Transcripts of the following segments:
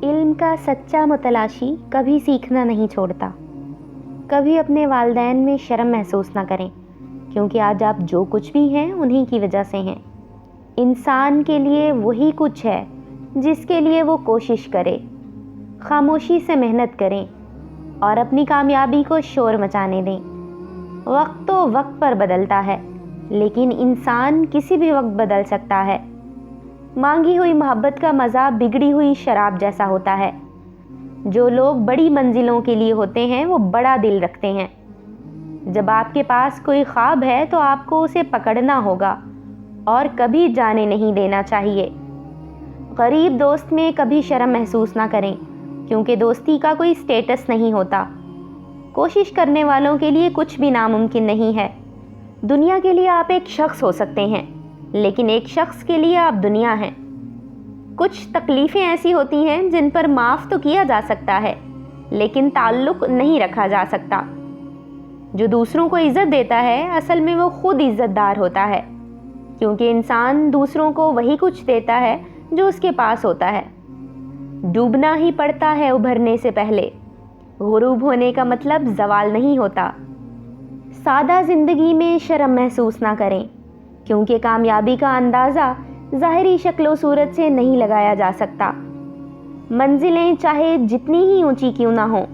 علم کا سچا متلاشی کبھی سیکھنا نہیں چھوڑتا۔ کبھی اپنے والدین میں شرم محسوس نہ کریں، کیونکہ آج آپ جو کچھ بھی ہیں انہی کی وجہ سے ہیں۔ انسان کے لیے وہی کچھ ہے جس کے لیے وہ کوشش کرے۔ خاموشی سے محنت کریں اور اپنی کامیابی کو شور مچانے دیں۔ وقت تو وقت پر بدلتا ہے، لیکن انسان کسی بھی وقت بدل سکتا ہے۔ مانگی ہوئی محبت کا مزہ بگڑی ہوئی شراب جیسا ہوتا ہے۔ جو لوگ بڑی منزلوں کے لیے ہوتے ہیں وہ بڑا دل رکھتے ہیں۔ جب آپ کے پاس کوئی خواب ہے تو آپ کو اسے پکڑنا ہوگا اور کبھی جانے نہیں دینا چاہیے۔ غریب دوست میں کبھی شرم محسوس نہ کریں، کیونکہ دوستی کا کوئی سٹیٹس نہیں ہوتا۔ کوشش کرنے والوں کے لیے کچھ بھی ناممکن نہیں ہے۔ دنیا کے لیے آپ ایک شخص ہو سکتے ہیں، لیکن ایک شخص کے لیے آپ دنیا ہیں۔ کچھ تکلیفیں ایسی ہوتی ہیں جن پر معاف تو کیا جا سکتا ہے، لیکن تعلق نہیں رکھا جا سکتا۔ جو دوسروں کو عزت دیتا ہے اصل میں وہ خود عزت دار ہوتا ہے، کیونکہ انسان دوسروں کو وہی کچھ دیتا ہے جو اس کے پاس ہوتا ہے۔ ڈوبنا ہی پڑتا ہے ابھرنے سے پہلے۔ غروب ہونے کا مطلب زوال نہیں ہوتا۔ سادہ زندگی میں شرم محسوس نہ کریں، کیونکہ کامیابی کا اندازہ ظاہری شکل و صورت سے نہیں لگایا جا سکتا۔ منزلیں چاہے جتنی ہی اونچی کیوں نہ ہوں،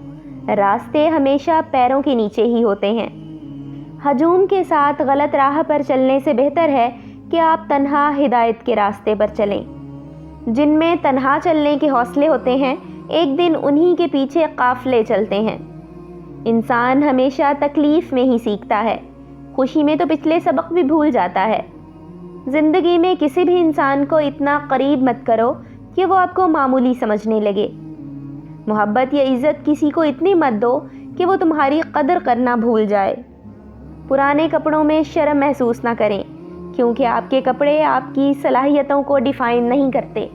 راستے ہمیشہ پیروں کے نیچے ہی ہوتے ہیں۔ ہجوم کے ساتھ غلط راہ پر چلنے سے بہتر ہے کہ آپ تنہا ہدایت کے راستے پر چلیں۔ جن میں تنہا چلنے کے حوصلے ہوتے ہیں، ایک دن انہی کے پیچھے قافلے چلتے ہیں۔ انسان ہمیشہ تکلیف میں ہی سیکھتا ہے، خوشی میں تو پچھلے سبق بھی بھول جاتا ہے۔ زندگی میں کسی بھی انسان کو اتنا قریب مت کرو کہ وہ آپ کو معمولی سمجھنے لگے۔ محبت یا عزت کسی کو اتنی مت دو کہ وہ تمہاری قدر کرنا بھول جائے۔ پرانے کپڑوں میں شرم محسوس نہ کریں، کیونکہ آپ کے کپڑے آپ کی صلاحیتوں کو ڈیفائن نہیں کرتے۔